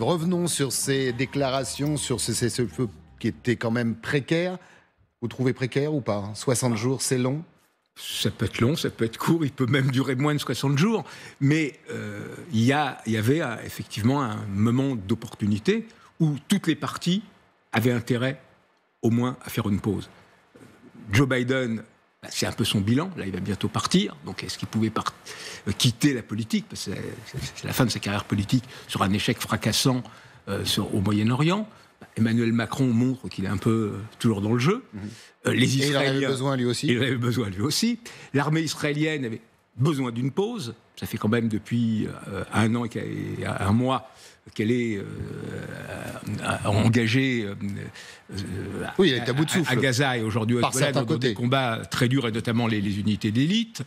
Revenons sur ces déclarations, sur ces cessez-le-feu qui étaient quand même précaires. Vous trouvez précaire ou pas ? 60 jours, c'est long ? Ça peut être long, ça peut être court, il peut même durer moins de 60 jours. Mais il y avait effectivement un moment d'opportunité où toutes les parties avaient intérêt au moins à faire une pause. Joe Biden, c'est un peu son bilan, là il va bientôt partir, donc est-ce qu'il pouvait quitter la politique, parce que c'est la fin de sa carrière politique, sur un échec fracassant au Moyen-Orient. Emmanuel Macron montre qu'il est un peu toujours dans le jeu. Les Israéliens, il en avait besoin lui aussi. Il en avait besoin lui aussi. L'armée israélienne avait besoin d'une pause. Ça fait quand même depuis un an et un mois qu'elle est engagée oui, elle est à bout de souffle. À Gaza et aujourd'hui au Hezbollah dans des combats très durs et notamment les unités d'élite.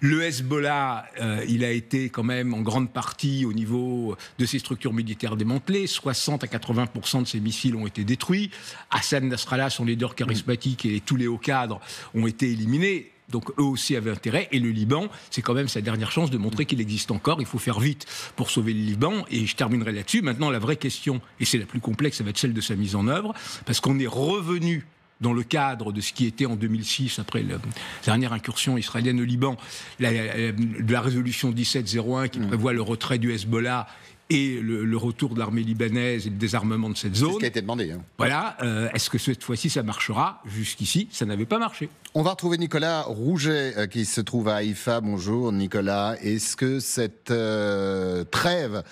Le Hezbollah, il a été quand même en grande partie au niveau de ses structures militaires démantelées. 60 à 80% de ses missiles ont été détruits. Hassan Nasrallah, son leader charismatique, et tous les hauts cadres ont été éliminés. Donc eux aussi avaient intérêt. Et le Liban, c'est quand même sa dernière chance de montrer qu'il existe encore. Il faut faire vite pour sauver le Liban. Et je terminerai là-dessus. Maintenant, la vraie question, et c'est la plus complexe, ça va être celle de sa mise en œuvre. Parce qu'on est revenu dans le cadre de ce qui était en 2006, après la dernière incursion israélienne au Liban, de la résolution 1701 qui prévoit le retrait du Hezbollah et le retour de l'armée libanaise et le désarmement de cette zone. C'est ce qui a été demandé. Voilà. Est-ce que cette fois-ci, ça marchera ? Jusqu'ici, ça n'avait pas marché. On va retrouver Nicolas Rouget, qui se trouve à Haïfa. Bonjour, Nicolas. Est-ce que cette trêve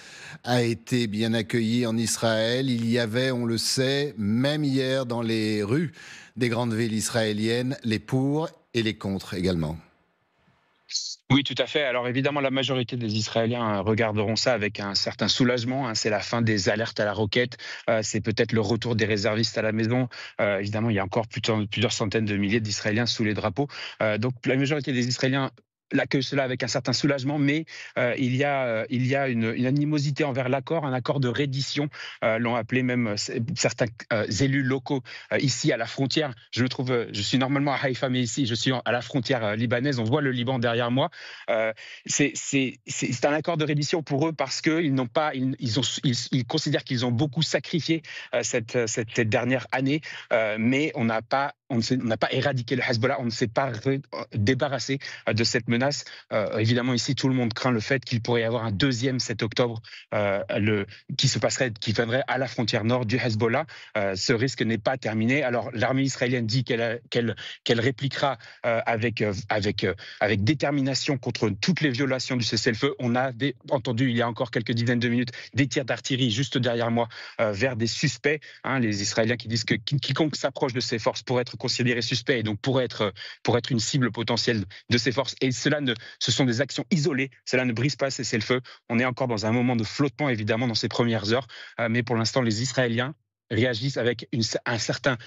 a été bien accueillie en Israël ? Il y avait, on le sait, même hier dans les rues des grandes villes israéliennes, les pour et les contre également. Oui, tout à fait. Alors évidemment, la majorité des Israéliens regarderont ça avec un certain soulagement. C'est la fin des alertes à la roquette. C'est peut-être le retour des réservistes à la maison. Évidemment, il y a encore plusieurs centaines de milliers d'Israéliens sous les drapeaux. Donc la majorité des Israéliens l'accueille cela avec un certain soulagement, mais il y a une animosité envers l'accord, un accord de reddition, l'ont appelé même certains élus locaux ici à la frontière. Je suis normalement à Haïfa, mais ici je suis à la frontière libanaise. On voit le Liban derrière moi. C'est un accord de reddition pour eux parce qu'ils n'ont pas, ils considèrent qu'ils ont beaucoup sacrifié cette dernière année, mais on n'a pas éradiqué le Hezbollah, on ne s'est pas débarrassé de cette menace. Évidemment, ici, tout le monde craint le fait qu'il pourrait y avoir un deuxième 7 octobre qui viendrait à la frontière nord du Hezbollah. Ce risque n'est pas terminé. Alors, l'armée israélienne dit qu'elle répliquera avec détermination contre toutes les violations du cessez-le-feu. On a entendu, il y a encore quelques dizaines de minutes, des tirs d'artillerie juste derrière moi vers des suspects. Les Israéliens qui disent que quiconque s'approche de ces forces pourrait être considéré suspect et donc pourrait être une cible potentielle de ces forces. Et ce sont des actions isolées. Cela ne brise pas ce cessez-le-feu. On est encore dans un moment de flottement, évidemment, dans ces premières heures. Mais pour l'instant, les Israéliens réagissent avec une certaine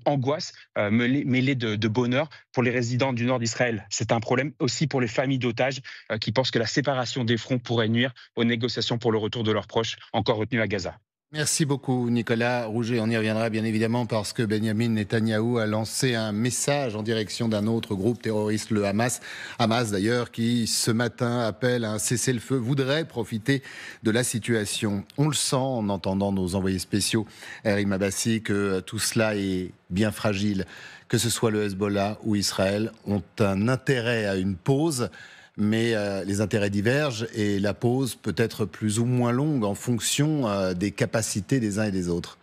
angoisse mêlée de bonheur. Pour les résidents du nord d'Israël, c'est un problème aussi pour les familles d'otages qui pensent que la séparation des fronts pourrait nuire aux négociations pour le retour de leurs proches encore retenus à Gaza. Merci beaucoup Nicolas Rouget, on y reviendra bien évidemment parce que Benyamin Netanyahou a lancé un message en direction d'un autre groupe terroriste, le Hamas d'ailleurs, qui ce matin appelle à un cessez-le-feu, voudrait profiter de la situation. On le sent en entendant nos envoyés spéciaux, Erim Abbassi, que tout cela est bien fragile, que ce soit le Hezbollah ou Israël ont un intérêt à une pause. Mais les intérêts divergent et la pause peut être plus ou moins longue en fonction des capacités des uns et des autres.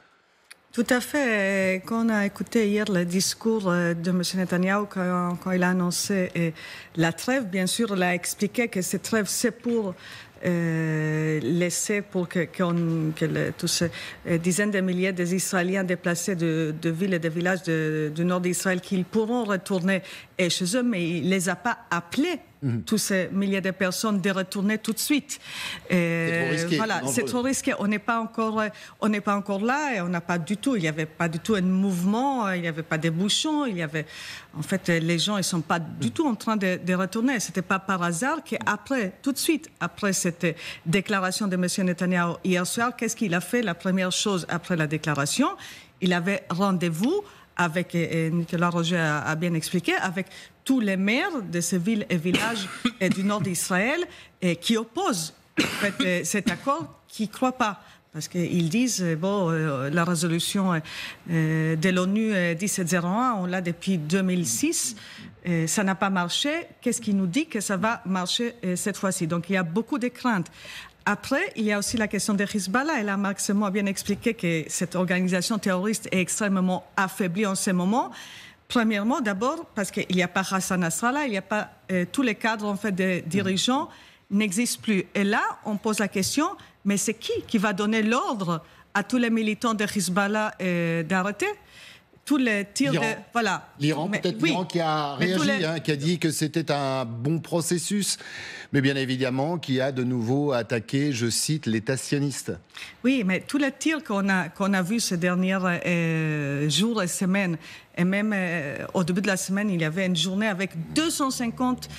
Tout à fait. Quand on a écouté hier le discours de M. Netanyahou quand il a annoncé la trêve, bien sûr, il a expliqué que cette trêve, c'est pour laisser pour que tous ces dizaines de milliers d'Israéliens déplacés de villes et de villages du nord d'Israël qu'ils pourront retourner chez eux, mais il ne les a pas appelés. Tous ces milliers de personnes de retourner tout de suite. C'est trop risqué. Voilà, c'est trop risqué. On n'est pas encore là et on n'a pas du tout. Il n'y avait pas du tout un mouvement. Il n'y avait pas de bouchons. En fait, les gens ils sont pas du tout en train de retourner. C'était pas par hasard qu'après, tout de suite après cette déclaration de M. Netanyahou hier soir, qu'est-ce qu'il a fait? La première chose après la déclaration, il avait rendez-vous avec, et Nicolas Rouget a bien expliqué, avec tous les maires de ces villes et villages du nord d'Israël qui opposent en fait, cet accord qui ne croient pas. Parce qu'ils disent, la résolution de l'ONU 1701, on l'a depuis 2006, ça n'a pas marché. Qu'est-ce qui nous dit que ça va marcher cette fois-ci? Donc il y a beaucoup de craintes. Après, il y a aussi la question de Hezbollah. Et là, Marc Semo a bien expliqué que cette organisation terroriste est extrêmement affaiblie en ce moment. Premièrement, d'abord, parce qu'il n'y a pas Hassan Nasrallah, il n'y a pas tous les cadres en fait, des dirigeants n'existent plus. Et là, on pose la question, mais c'est qui va donner l'ordre à tous les militants de Hezbollah d'arrêter tous les tirs voilà. L'Iran, peut-être oui. L'Iran qui a réagi, qui a dit que c'était un bon processus, mais bien évidemment qui a de nouveau attaqué, je cite, l'État sioniste. Oui, mais tous les tirs qu'on a vus ces derniers jours et semaines, et même au début de la semaine, il y avait une journée avec 250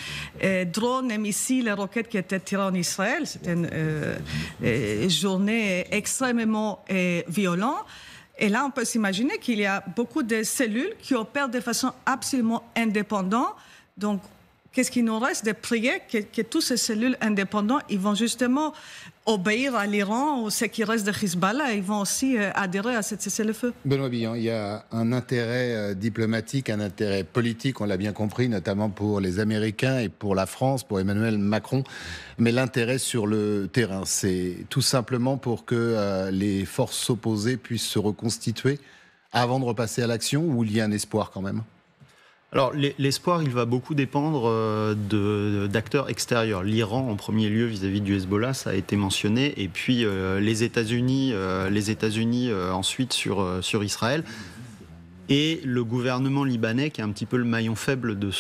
drones et missiles et roquettes qui étaient tirés en Israël. C'était une journée extrêmement violente. Et là, on peut s'imaginer qu'il y a beaucoup de cellules qui opèrent de façon absolument indépendante. Donc, qu'est-ce qu'il nous reste? De prier que toutes ces cellules indépendantes, ils vont justement obéir à l'Iran ou ceux qui restent de Hezbollah, ils vont aussi adhérer à cette cessez-le-feu. Benoît Billon, il y a un intérêt diplomatique, un intérêt politique, on l'a bien compris, notamment pour les Américains et pour la France, pour Emmanuel Macron. Mais l'intérêt sur le terrain, c'est tout simplement pour que les forces opposées puissent se reconstituer avant de repasser à l'action, ou il y a un espoir quand même? Alors l'espoir, il va beaucoup dépendre d'acteurs extérieurs. L'Iran en premier lieu vis-à-vis du Hezbollah, ça a été mentionné, et puis les États-Unis ensuite sur Israël. Et le gouvernement libanais qui est un petit peu le maillon faible de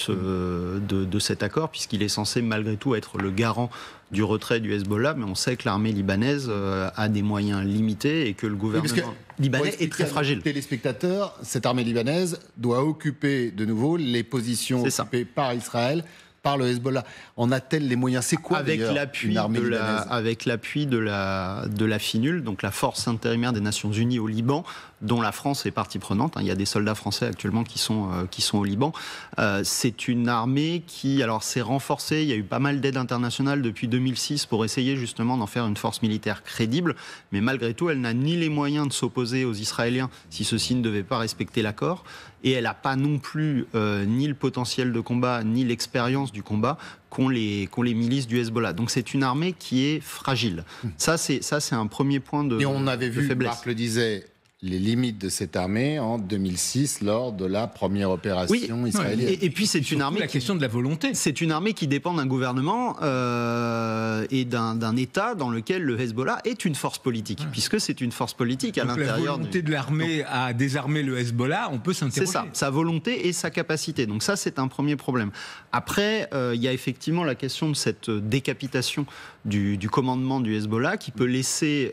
cet accord, puisqu'il est censé malgré tout être le garant du retrait du Hezbollah, mais on sait que l'armée libanaise a des moyens limités et que le gouvernement libanais est très fragile. Téléspectateurs, cette armée libanaise doit occuper de nouveau les positions occupées par Israël, par le Hezbollah. En a-t-elle les moyens? C'est quoi avec l'appui de la FINUL, donc la force intérimaire des Nations Unies au Liban, dont la France est partie prenante. Il y a des soldats français actuellement qui sont au Liban. C'est une armée qui s'est renforcée. Il y a eu pas mal d'aides internationales depuis 2006 pour essayer justement d'en faire une force militaire crédible. Mais malgré tout, elle n'a ni les moyens de s'opposer aux Israéliens si ceux-ci ne devaient pas respecter l'accord. Et elle n'a pas non plus ni le potentiel de combat, ni l'expérience du combat qu'ont les milices du Hezbollah. Donc c'est une armée qui est fragile. Ça, c'est un premier point de faiblesse. Et on avait vu, Marc le disait, les limites de cette armée en 2006 lors de la première opération israélienne. Et puis c'est une armée. La question de la volonté. C'est une armée qui dépend d'un gouvernement et d'un État dans lequel le Hezbollah est une force politique, puisque c'est une force politique à l'intérieur. La volonté de l'armée à désarmer le Hezbollah, on peut s'interroger. C'est ça, sa volonté et sa capacité. Donc ça, c'est un premier problème. Après, il y a effectivement la question de cette décapitation du commandement du Hezbollah qui peut laisser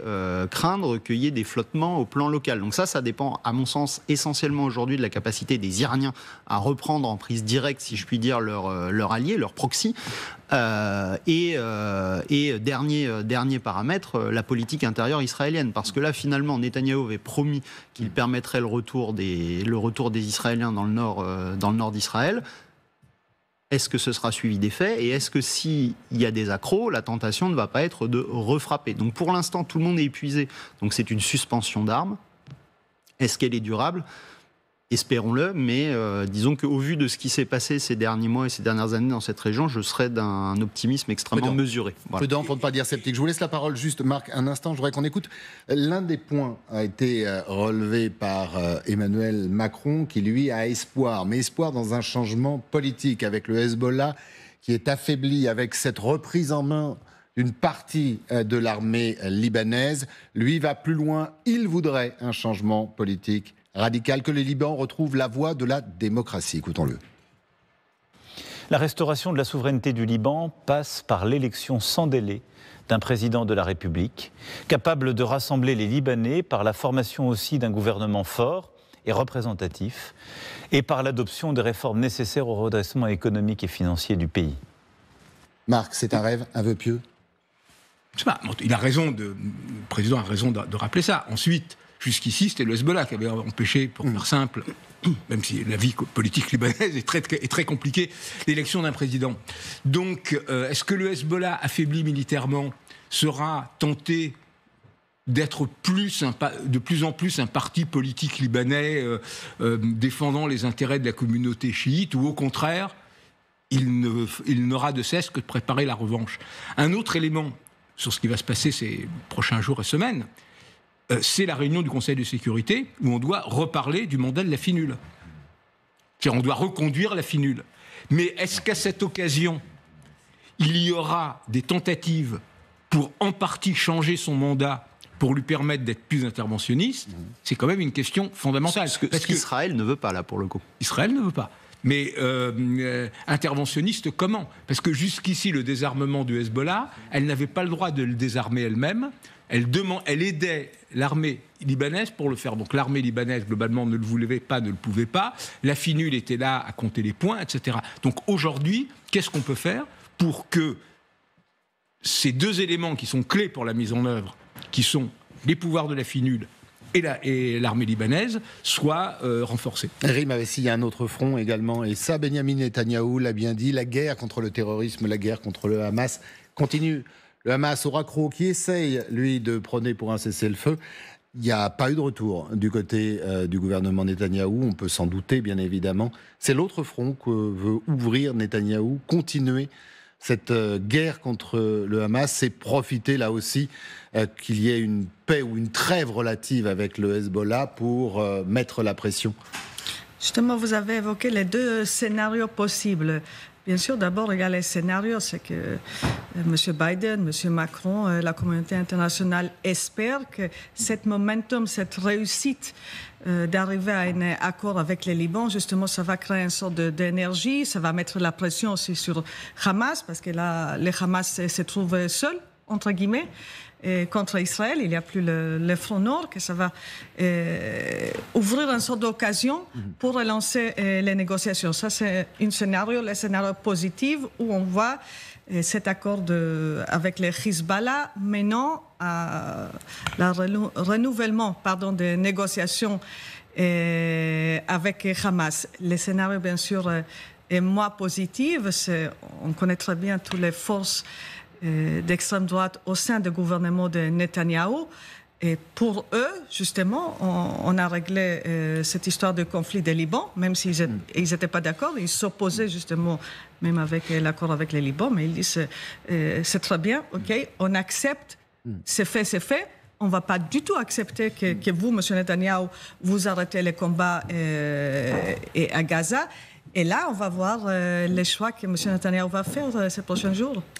craindre qu'il y ait des flottements au plan local. Donc ça dépend, à mon sens, essentiellement aujourd'hui de la capacité des Iraniens à reprendre en prise directe, si je puis dire, leur allié, leur proxy. Et dernier paramètre, la politique intérieure israélienne. Parce que là, finalement, Netanyahou avait promis qu'il permettrait le retour des Israéliens dans le nord d'Israël. Est-ce que ce sera suivi des faits? Et est-ce que s'il y a des accros, la tentation ne va pas être de refrapper? Donc pour l'instant, tout le monde est épuisé. Donc c'est une suspension d'armes. Est-ce qu'elle est durable? Espérons-le, mais disons qu'au vu de ce qui s'est passé ces derniers mois et ces dernières années dans cette région, je serais d'un optimisme extrêmement mesuré. Voilà. Prudent pour ne pas dire sceptique. Je vous laisse la parole juste, Marc, un instant. Je voudrais qu'on écoute. L'un des points a été relevé par Emmanuel Macron, qui lui a espoir, mais espoir dans un changement politique avec le Hezbollah qui est affaibli, avec cette reprise en main d'une partie de l'armée libanaise. Lui va plus loin. Il voudrait un changement politique radical, que le Liban retrouve la voie de la démocratie. Écoutons-le. La restauration de la souveraineté du Liban passe par l'élection sans délai d'un président de la République, capable de rassembler les Libanais par la formation aussi d'un gouvernement fort et représentatif, et par l'adoption des réformes nécessaires au redressement économique et financier du pays. Marc, c'est un rêve, un vœu pieux? Il a raison, le président a raison de rappeler ça. Ensuite, jusqu'ici, c'était le Hezbollah qui avait empêché, pour faire simple, même si la vie politique libanaise est très compliquée, l'élection d'un président. Donc, est-ce que le Hezbollah, affaibli militairement, sera tenté d'être de plus en plus un parti politique libanais défendant les intérêts de la communauté chiite, ou au contraire, il n'aura de cesse que de préparer la revanche. Un autre élément sur ce qui va se passer ces prochains jours et semaines, c'est la réunion du Conseil de sécurité où on doit reparler du mandat de la FINUL. C'est-à-dire on doit reconduire la FINUL. Mais est-ce qu'à cette occasion, il y aura des tentatives pour en partie changer son mandat pour lui permettre d'être plus interventionniste? C'est quand même une question fondamentale. Parce qu'Israël ne veut pas, là, pour le coup. Israël ne veut pas. Mais interventionniste comment? Parce que jusqu'ici, le désarmement du Hezbollah, elle n'avait pas le droit de le désarmer elle-même. Elle aidait l'armée libanaise pour le faire. Donc l'armée libanaise, globalement, ne le voulait pas, ne le pouvait pas. La FINUL était là à compter les points, etc. Donc aujourd'hui, qu'est-ce qu'on peut faire pour que ces deux éléments qui sont clés pour la mise en œuvre, qui sont les pouvoirs de la FINUL et l'armée libanaise, soit renforcée. Rime avait s'il y a un autre front également, et ça, Benyamin Netanyahou l'a bien dit, la guerre contre le terrorisme, la guerre contre le Hamas continue. Le Hamas au raccro qui essaye, lui, de prôner pour un cessez-le-feu. Il n'y a pas eu de retour du côté du gouvernement Netanyahou, on peut s'en douter, bien évidemment. C'est l'autre front que veut ouvrir Netanyahou, continuer cette guerre contre le Hamas, c'est profiter là aussi qu'il y ait une paix ou une trêve relative avec le Hezbollah pour mettre la pression. Justement, vous avez évoqué les deux scénarios possibles. Bien sûr, d'abord, il y a les scénarios, c'est que M. Biden, M. Macron, la communauté internationale espère que cette momentum, cette réussite d'arriver à un accord avec les Liban, justement, ça va créer une sorte d'énergie, ça va mettre la pression aussi sur Hamas, parce que là, le Hamas se trouve seul, entre guillemets, contre Israël. Il n'y a plus le front nord, que ça va ouvrir une sorte d'occasion pour relancer les négociations. Ça, c'est un scénario, le scénario positif, où on voit cet accord avec les Hezbollah menant à le renouvellement des négociations avec Hamas. Le scénario, bien sûr, est moins positif. On connaît très bien toutes les forces d'extrême droite au sein du gouvernement de Netanyahou. Et pour eux, justement, on a réglé cette histoire de conflit des Liban, même s'ils n'étaient pas d'accord. Ils s'opposaient justement, même avec l'accord avec les Liban, mais ils disent c'est très bien, ok, on accepte, c'est fait. On ne va pas du tout accepter que vous, M. Netanyahou, vous arrêtez les combats à Gaza. Et là, on va voir les choix que M. Netanyahou va faire ces prochains jours.